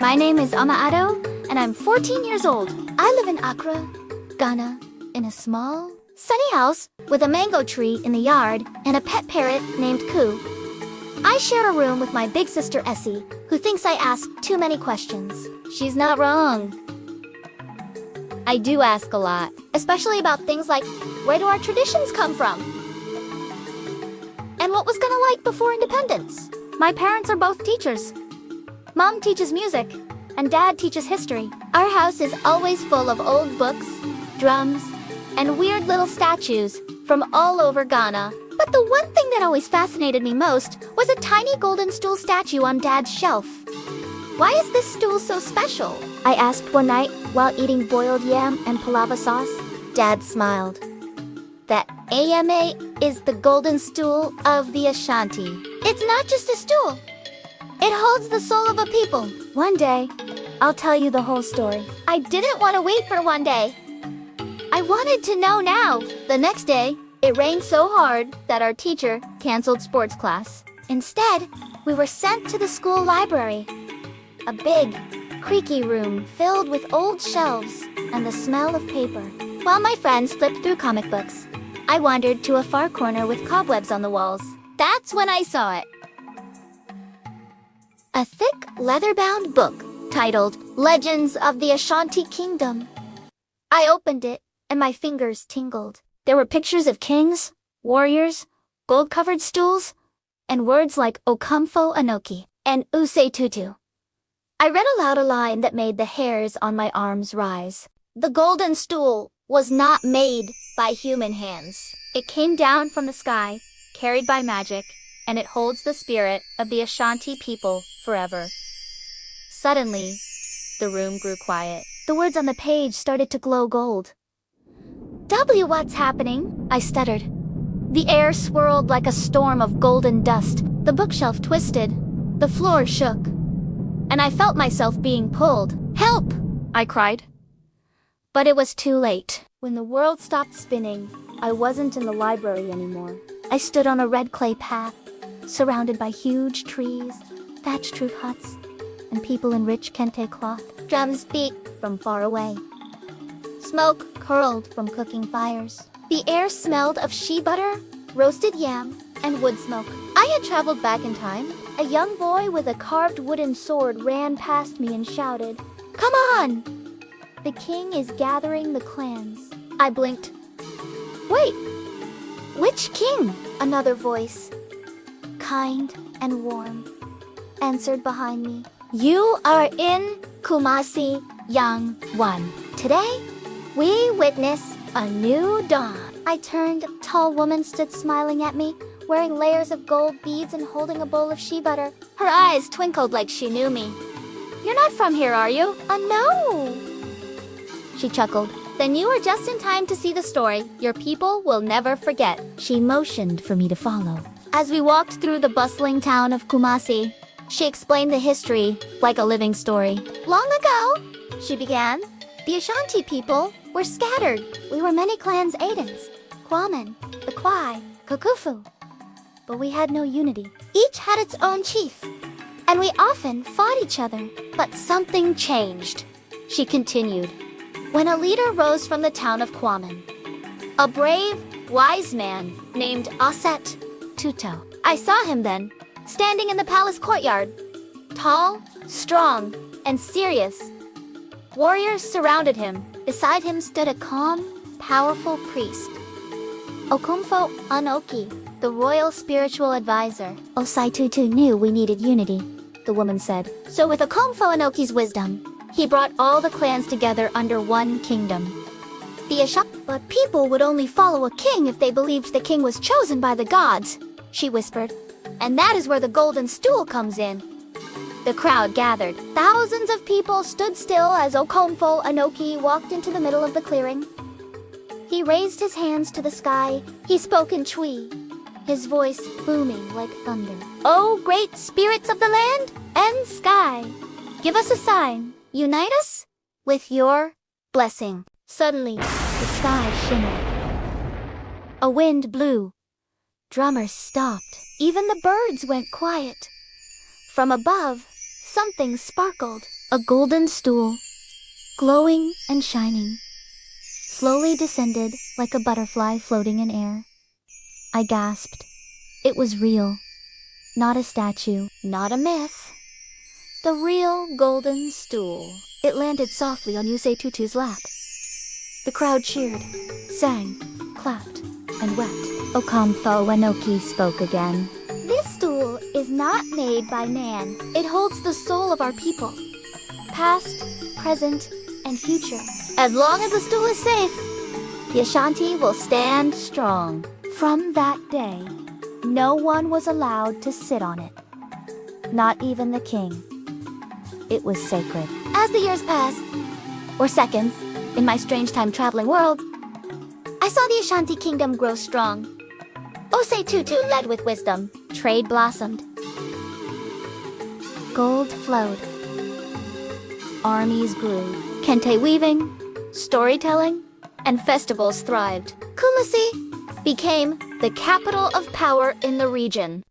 My name is Amaado, and I'm 14 years old. I live in Accra, Ghana, in a small, sunny house with a mango tree in the yard and a pet parrot named Koo. I share a room with my big sister Essie, who thinks I ask too many questions. She's not wrong. I do ask a lot, especially about things like, where do our traditions come from? And what was Ghana like before independence? My parents are both teachers. Mom teaches music, and Dad teaches history. Our house is always full of old books, drums, and weird little statues from all over Ghana. But the one thing that always fascinated me most was a tiny golden stool statue on Dad's shelf. Why is this stool so special? I asked one night while eating boiled yam and palava sauce. Dad smiled. That AMA is the golden stool of the Ashanti. It's not just a stool. It holds the soul of a people. One day, I'll tell you the whole story. I didn't want to wait for one day. I wanted to know now. The next day, it rained so hard that our teacher canceled sports class. Instead, we were sent to the school library. A big, creaky room filled with old shelves and the smell of paper. While my friends flipped through comic books, I wandered to a far corner with cobwebs on the walls. That's when I saw it. A thick, leather-bound book titled Legends of the Ashanti Kingdom. I opened it, and my fingers tingled. There were pictures of kings, warriors, gold-covered stools, and words like Okomfo Anokye and osei tutu. I read aloud a line that made the hairs on my arms rise. The golden stool was not made by human hands. It came down from the sky, carried by magic, and it holds the spirit of the Ashanti people forever. Suddenly, the room grew quiet. The words on the page started to glow gold. What's happening? I stuttered. The air swirled like a storm of golden dust. The bookshelf twisted. The floor shook. And I felt myself being pulled. Help! I cried. But it was too late. When the world stopped spinning, I wasn't in the library anymore. I stood on a red clay path, surrounded by huge trees, thatched roof huts, and people in rich kente cloth. Drums beat from far away. Smoke curled from cooking fires. The air smelled of shea butter, roasted yam, and wood smoke. I had traveled back in time. A young boy with a carved wooden sword ran past me and shouted, "Come on! The king is gathering the clans." I blinked. Wait, which king? Another voice, kind and warm, answered behind me. You are in Kumasi, young one. Today, we witness a new dawn. I turned. A tall woman stood smiling at me, wearing layers of gold beads and holding a bowl of shea butter. Her eyes twinkled like she knew me. You're not from here, are you? No. She chuckled. Then you are just in time to see the story your people will never forget. She motioned for me to follow. As we walked through the bustling town of Kumasi, she explained the history like a living story. Long ago, she began, the Ashanti people were scattered. We were many clans: Aidens, Kwamen, the Kwai, Kakufu. But we had no unity. Each had its own chief, and we often fought each other. But something changed, she continued, when a leader rose from the town of Kwamen. A brave, wise man named Osei Tutu. I saw him then, standing in the palace courtyard. Tall, strong, and serious. Warriors surrounded him. Beside him stood a calm, powerful priest. Okomfo Anokye, the royal spiritual advisor. Osei Tutu knew we needed unity, the woman said. So with Okomfo Anokye's wisdom, he brought all the clans together under one kingdom. The Ashanti. But people would only follow a king if they believed the king was chosen by the gods, she whispered. And that is where the golden stool comes in. The crowd gathered. Thousands of people stood still as Okomfo Anokye walked into the middle of the clearing. He raised his hands to the sky. He spoke in Twi, his voice booming like thunder. "Oh, great spirits of the land and sky, give us a sign. Unite us with your blessing." Suddenly, the sky shimmered. A wind blew. Drummers stopped. Even the birds went quiet. From above, something sparkled. A golden stool, glowing and shining, slowly descended like a butterfly floating in air. I gasped. It was real. Not a statue, not a myth. The real golden stool. It landed softly on Yusei Tutu's lap. The crowd cheered, sang, clapped, and wept. Okomfo Anokye spoke again. This stool is not made by man. It holds the soul of our people. Past, present, and future. As long as the stool is safe, the Ashanti will stand strong. From that day, no one was allowed to sit on it. Not even the king. It was sacred. As the years passed, or seconds, in my strange time-traveling world, I saw the Ashanti Kingdom grow strong. Osei Tutu led with wisdom. Trade blossomed. Gold flowed. Armies grew. Kente weaving, storytelling, and festivals thrived. Kumasi became the capital of power in the region.